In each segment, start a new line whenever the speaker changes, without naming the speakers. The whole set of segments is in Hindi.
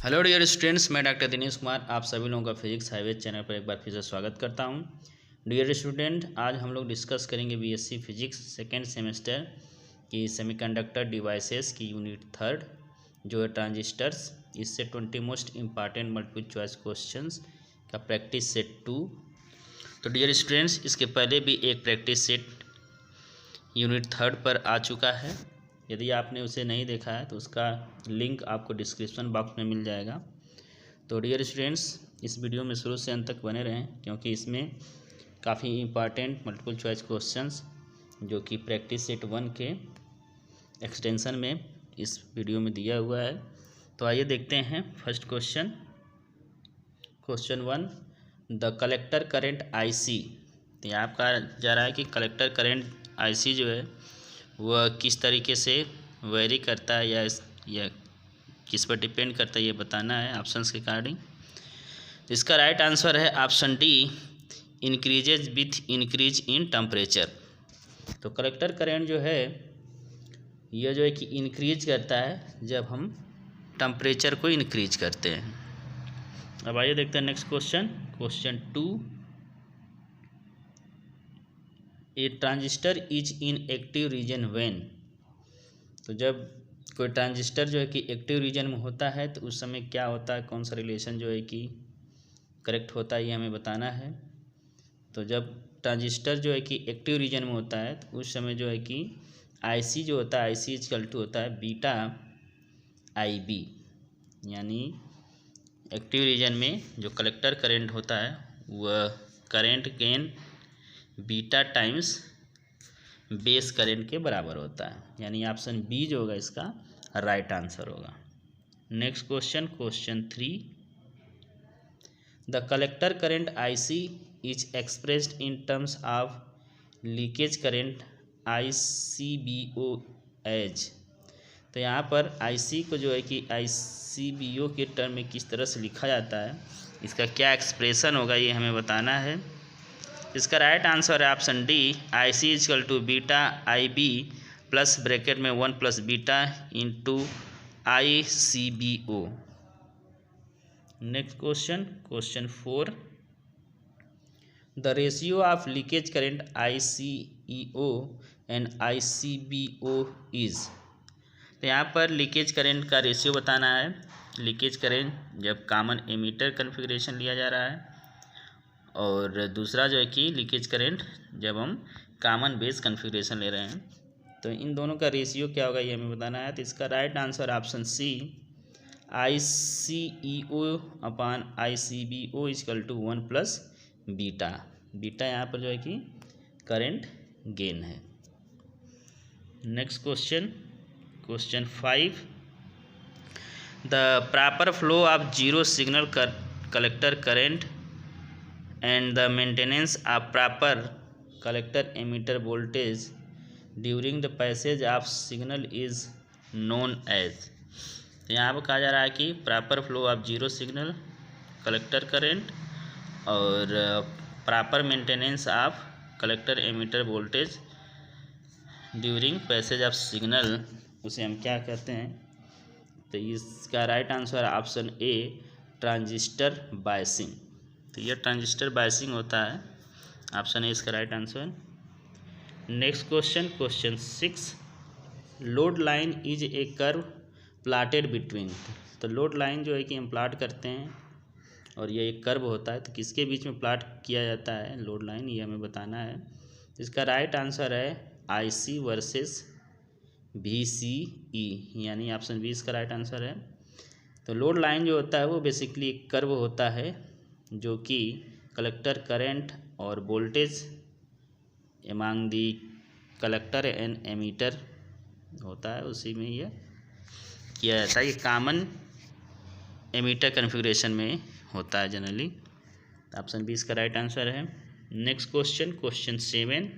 हेलो डियर स्टूडेंट्स, मैं डॉक्टर दिनेश कुमार आप सभी लोगों का फिजिक्स हाईवे चैनल पर एक बार फिर से स्वागत करता हूं। डियर स्टूडेंट, आज हम लोग डिस्कस करेंगे बीएससी फिजिक्स सेकेंड सेमेस्टर की सेमीकंडक्टर डिवाइसेस की यूनिट थर्ड जो है ट्रांजिस्टर्स। इससे 20 most important multiple choice questions का प्रैक्टिस सेट 2। तो डियर स्टूडेंट्स, इसके पहले भी एक प्रैक्टिस सेट यूनिट थर्ड पर आ चुका है। यदि आपने उसे नहीं देखा है तो उसका लिंक आपको डिस्क्रिप्शन बॉक्स में मिल जाएगा। तो डियर स्टूडेंट्स, इस वीडियो में शुरू से अंत तक बने रहें क्योंकि इसमें काफ़ी इम्पॉर्टेंट मल्टीपल चॉइस क्वेश्चंस जो कि प्रैक्टिस सेट 1 के एक्सटेंशन में इस वीडियो में दिया हुआ है। तो आइए देखते हैं first question. Question 1, the collector current IC. तो यहाँ कहा जा रहा है कि कलेक्टर करंट आईसी जो है वह किस तरीके से वेरी करता है या किस पर डिपेंड करता है ये बताना है ऑप्शंस के अकॉर्डिंग। इसका राइट आंसर है option D, increases with increase in temperature. तो कलेक्टर करंट जो है यह जो है कि इंक्रीज करता है जब हम टेम्परेचर को इंक्रीज करते हैं। अब आइए देखते हैं next question. Question 2, A transistor is in active region when. तो जब कोई ट्रांजिस्टर जो है कि एक्टिव रीजन में होता है तो उस समय क्या होता है, कौन सा रिलेशन जो है कि करेक्ट होता है ये हमें बताना है। तो जब ट्रांजिस्टर जो है कि एक्टिव रीजन में होता है तो उस समय जो है कि आईसी जो होता है, आईसी इक्वल टू होता है बीटा आई बी, यानी एक्टिव रीजन में जो कलेक्टर करंट होता है वह current gain beta times base current के बराबर होता है, यानी ऑप्शन बी जो होगा इसका राइट आंसर होगा। Next question, question 3, the collector current IC is expressed in terms of leakage current ICBO as. तो यहाँ पर आईसी को जो है कि आईसीबीओ के टर्म में किस तरह से लिखा जाता है, इसका क्या एक्सप्रेशन होगा ये हमें बताना है। इसका राइट आंसर है option D, I C equal to beta I B plus bracket में 1 plus beta into I C B O. Next question, question 4, the ratio of leakage current I C E O and I C B O is. तो यहाँ पर लीकेज करंट का रेशियो बताना है। लीकेज करंट जब कॉमन एमीटर कन्फिग्रेशन लिया जा रहा है और दूसरा जो है कि लीकेज करंट जब हम कॉमन बेस कन्फिग्रेशन ले रहे हैं, तो इन दोनों का रेशियो क्या होगा ये हमें बताना है। तो इसका right answer option C, I C E O upon I C B O equal to 1 plus beta. Beta यहाँ पर जो है कि करंट गेन है। Next question, question 5, the proper flow of zero signal collector current and the maintenance of proper collector emitter voltage during the passage of signal is known as। तो यहाँ पर कहा जा रहा है कि proper flow of zero signal collector current और proper maintenance of collector emitter voltage during passage of signal, उसे हम क्या कहते हैं। तो इसका right answer option A, transistor biasing. तो यह ट्रांजिस्टर बायसिंग होता है, ऑप्शन ए इसका right answer. Next question, question 6, load line is a curve plotted between. तो लोड लाइन जो है कि हम प्लाट करते हैं और ये एक कर्व होता है, तो किसके बीच में प्लाट किया जाता है लोड लाइन, ये हमें बताना है। इसका राइट आंसर है आई सी वर्सेस वी सी ई, यानी ऑप्शन बी इसका राइट आंसर है। तो लोड लाइन जो होता है वो बेसिकली एक कर्व होता है जो कि कलेक्टर करंट और voltage among the collector and emitter होता है, उसी में यह किया जाता है। ये कॉमन एमीटर कन्फिग्रेशन में होता है जनरली। ऑप्शन बी इसका राइट आंसर है। Next question, question 7,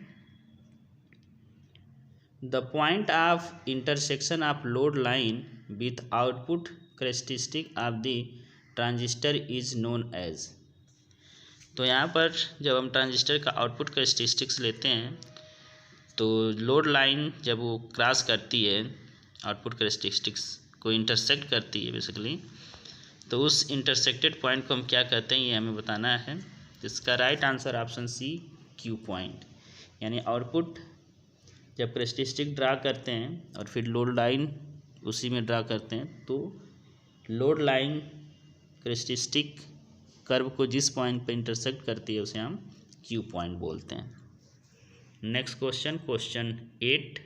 the point of intersection of load line with output characteristic of the transistor is known as. तो यहाँ पर जब हम ट्रांजिस्टर का आउटपुट कैरेक्टरिस्टिक्स लेते हैं तो लोड लाइन जब वो क्रॉस करती है, आउटपुट कैरेक्टरिस्टिक्स को इंटरसेक्ट करती है बेसिकली, तो उस इंटरसेक्टेड पॉइंट को हम क्या कहते हैं ये हमें बताना है। इसका right answer option C Q point. यानी आउटपुट जब कैरेक्टरिस्टिक ड्रा करते हैं और फिर लोड लाइन उसी में ड्रा करते हैं तो लोड लाइन कैरेक्टरिस्टिक कर्व को जिस पॉइंट पर इंटरसेक्ट करती है उसे हम क्यू पॉइंट बोलते हैं। Next question, question 8,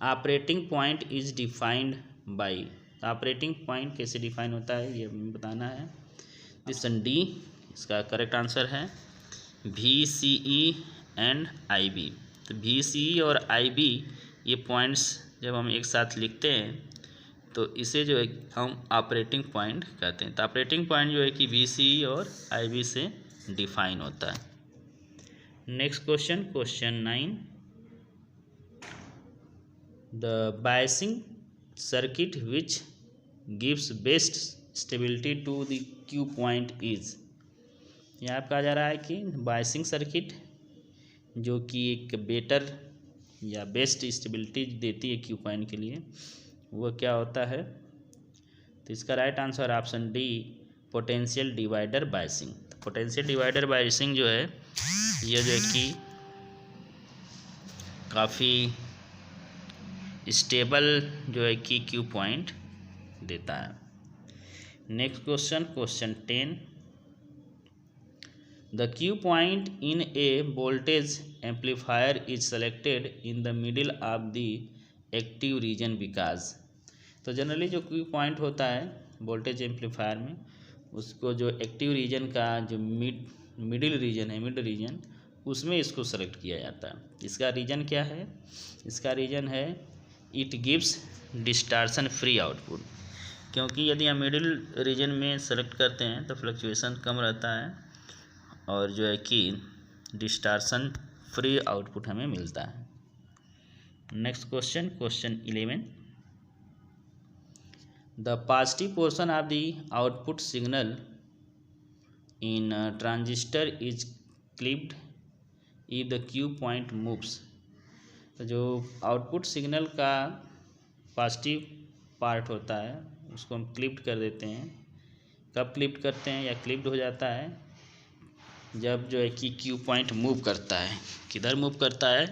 operating point is defined by. Operating point कैसे डिफाइन होता है ये हमें बताना है। ऑप्शन डी इसका करेक्ट आंसर है VCE एंड IB। तो VCE और IB ये पॉइंट्स जब हम एक साथ लिखते हैं तो इसे जो है हम ऑपरेटिंग पॉइंट कहते हैं। तो ऑपरेटिंग पॉइंट जो है कि VCE और IB से डिफाइन होता है। Next question, question 9, the biasing circuit which gives best stability to the Q point is. यहाँ कहा जा रहा है कि बायसिंग सर्किट जो कि एक बेटर या बेस्ट स्टेबिलिटी देती है क्यू पॉइंट के लिए वो क्या होता है। तो इसका right answer option D potential divider biasing. Potential divider biasing जो है ये जो है कि काफ़ी स्टेबल जो है कि क्यू पॉइंट देता है। Next question, question 10, the Q point in A voltage amplifier is selected in the middle of the active region because. तो जनरली जो क्यू पॉइंट होता है वोल्टेज एम्पलीफायर में उसको जो एक्टिव रीजन का जो मिडिल रीजन है, मिड रीजन, उसमें इसको सेलेक्ट किया जाता है। इसका रीजन क्या है? इसका रीजन है it gives distortion free output. क्योंकि यदि हम मिडिल रीजन में सेलेक्ट करते हैं तो फ्लक्चुएशन कम रहता है और जो है कि डिस्टॉर्शन फ्री आउटपुट हमें मिलता है। Next question, question 11, the positive portion of the output signal in transistor is clipped if the Q point moves. तो जो आउटपुट सिग्नल का पॉजिटिव पार्ट होता है उसको हम क्लिप्ड कर देते हैं। कब क्लिप्ड करते हैं या क्लिप्ड हो जाता है? जब जो है कि क्यू पॉइंट मूव करता है। किधर मूव करता है?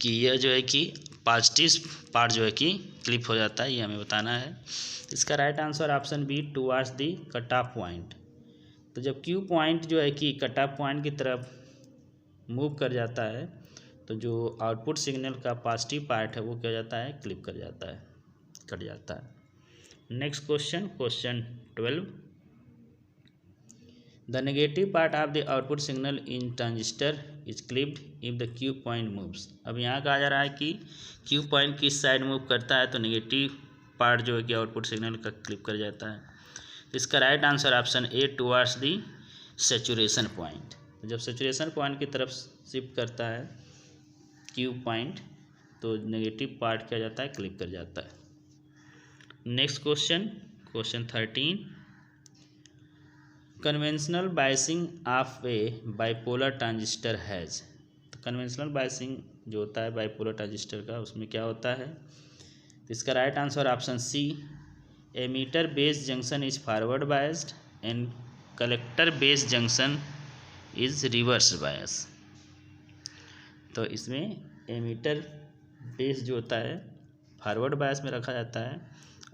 कि यह जो है कि पॉजिटिव पार्ट जो है कि क्लिप हो जाता है, ये हमें बताना है। इसका right answer option B towards the cut off point. तो जब क्यू पॉइंट जो है कि कट ऑफ पॉइंट की तरफ मूव कर जाता है तो जो आउटपुट सिग्नल का पॉजिटिव पार्ट है वो क्या जाता है? क्लिप कर जाता है, कट जाता है। Next question, question 12, the negative part of the output signal in transistor is clipped if the Q point moves. अब यहाँ कहा जा रहा है कि क्यू पॉइंट किस साइड मूव करता है तो नेगेटिव पार्ट जो है कि आउटपुट सिग्नल का क्लिप कर जाता है। इसका राइट आंसर ऑप्शन ए टुवार्ड्स दी सैचुरेशन पॉइंट। जब सैचुरेशन पॉइंट की तरफ शिफ्ट करता है क्यू पॉइंट तो नेगेटिव पार्ट क्या जाता है? क्लिप कर जाता है। Next question, question 13, conventional biasing of A bipolar transistor has. तो कन्वेंशनल बायसिंग जो होता है बाइपोलर ट्रांजिस्टर का उसमें क्या होता है? तो इसका right answer option C emitter base junction is forward biased and collector base junction is reverse bias. तो इसमें एमीटर बेस जो होता है फॉरवर्ड बायस में रखा जाता है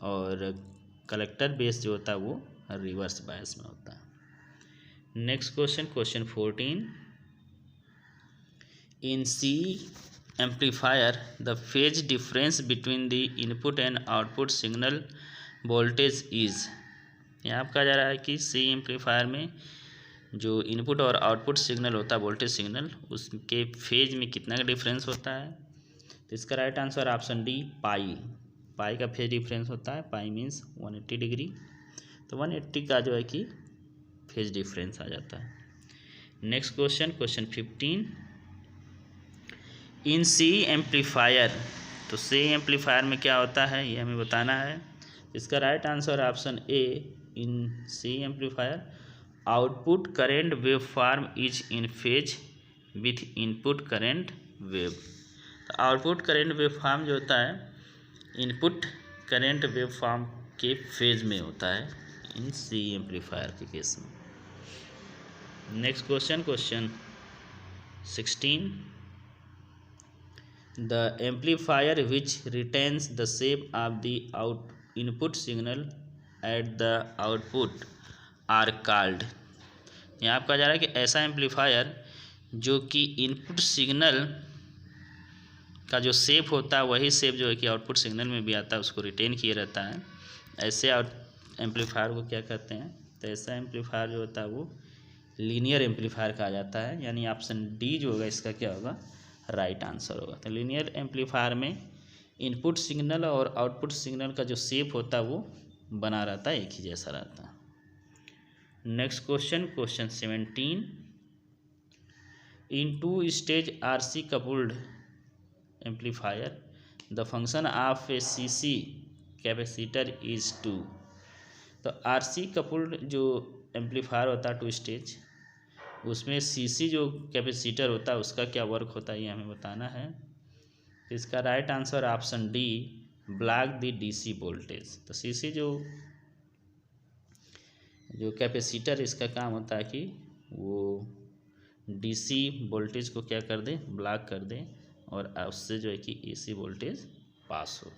और कलेक्टर बेस जो होता है वो रिवर्स बायस में होता है। Next question, question 14, in C amplifier the phase difference between the input and output signal voltage is. यहाँ कहा जा रहा है कि सी एम्पलीफायर में जो इनपुट और आउटपुट सिग्नल होता है वोल्टेज सिग्नल उसके फेज में कितना का डिफरेंस होता है। तो इसका राइट आंसर ऑप्शन डी पाई का फेज डिफरेंस होता है। पाई मीन्स 180 डिग्री। तो 180 का जो है कि फेज डिफरेंस आ जाता है। नेक्स्ट क्वेश्चन, क्वेश्चन 15, इन सी एम्पलीफायर। तो सी एम्पलीफायर में क्या होता है ये हमें बताना है। इसका right answer option A in C amplifier output current wave form is in phase with input current wave. तो आउटपुट करेंट वेव फॉर्म जो होता है इनपुट करेंट वेव फॉर्म के फेज में होता है इन सी एम्पलीफायर के केस में। Next question 16, the amplifier which retains the shape of the input signal at the output are called। यहाँ आपका जा रहा है कि ऐसा एम्पलीफायर जो कि इनपुट सिग्नल का जो शेप होता है वही शेप जो है कि आउटपुट सिग्नल में भी आता है उसको रिटेन किए रहता है, ऐसे एम्पलीफायर को क्या कहते हैं? तो ऐसा एम्पलीफायर जो होता है वो लीनियर एम्पलीफायर कहा जाता है। यानी ऑप्शन डी जो होगा इसका क्या होगा? राइट आंसर होगा। तो लीनियर एम्पलीफायर में इनपुट सिग्नल और आउटपुट सिग्नल का जो शेप होता है वो बना रहता है, एक ही जैसा रहता है। Next question 17, in 2 stage RC coupled amplifier the function of a CC capacitor is 2। तो RC coupled जो एम्पलीफायर होता है 2 स्टेज, उसमें CC जो कैपेसिटर होता है उसका क्या वर्क होता है ये हमें बताना है। तो इसका right answer option D, block the DC voltage. तो CC जो कैपेसिटर इसका काम होता है कि वो DC वोल्टेज को क्या कर दे? ब्लॉक कर दे और उससे जो है कि AC वोल्टेज पास हो।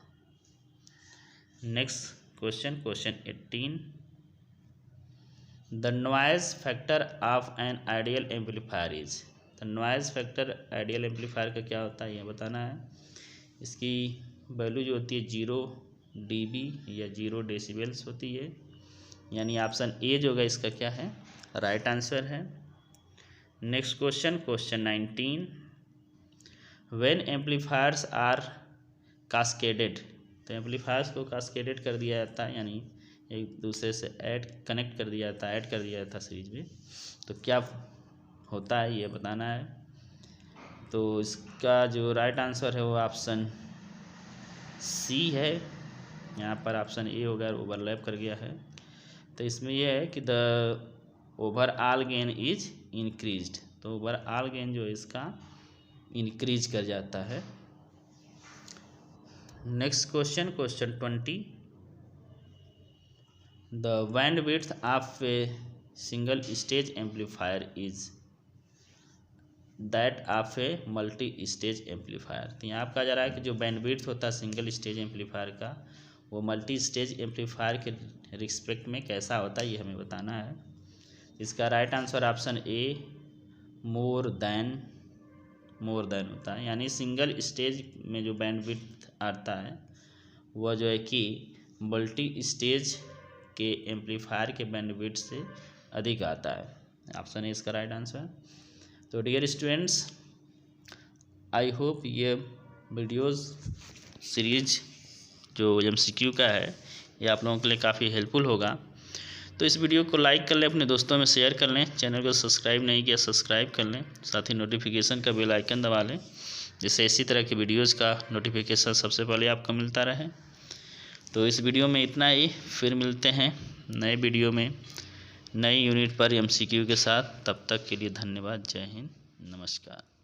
Next question 18, the noise factor of an ideal amplifier is. तो नॉइज़ फैक्टर आइडियल एम्पलीफायर का क्या होता है ये बताना है। इसकी वैल्यू जो होती है 0 dB या 0 डेसिबल्स होती है। यानी ऑप्शन ए जो होगा इसका क्या है? राइट आंसर है। Next question 19, when amplifiers are cascaded. तो एम्पलीफायर्स को कास्केडेड कर दिया जाता है, यानी एक दूसरे से कनेक्ट कर दिया जाता है, ऐड कर दिया जाता है सीरीज में, तो क्या होता है ये बताना है। तो इसका जो राइट आंसर है वो ऑप्शन सी है। यहाँ पर ऑप्शन ए होगा, ओवरलैप कर गया है। तो इसमें यह है कि the overall gain is increased. तो ओवरऑल गेन जो है इसका इंक्रीज कर जाता है। Next question 20, the bandwidth of a single stage amplifier is that of a multi stage amplifier. तो यहाँ आपका जा रहा है कि जो बैंडविड्थ होता है सिंगल स्टेज एम्पलीफायर का वो मल्टी स्टेज एम्पलीफायर के रिस्पेक्ट में कैसा होता है ये हमें बताना है। इसका राइट आंसर ऑप्शन ए, मोर देन होता है। यानी सिंगल स्टेज में जो बैंडविड्थ आता है वह जो है कि मल्टी स्टेज के एम्पलीफायर के बैंडविड्थ से अधिक आता है। ऑप्शन ए इसका राइट आंसर। तो डियर स्टूडेंट्स, आई होप ये वीडियोस सीरीज जो MCQ का है ये आप लोगों के लिए काफ़ी हेल्पफुल होगा। तो इस वीडियो को लाइक कर लें, अपने दोस्तों में शेयर कर लें, चैनल को सब्सक्राइब नहीं किया सब्सक्राइब कर लें, साथ ही नोटिफिकेशन का बेल आइकन दबा लें जिससे इसी तरह के वीडियोस का नोटिफिकेशन सबसे पहले आपको मिलता रहे। तो इस वीडियो में इतना ही, फिर मिलते हैं नए वीडियो में नई यूनिट पर MCQ के साथ। तब तक के लिए धन्यवाद। जय हिंद, नमस्कार।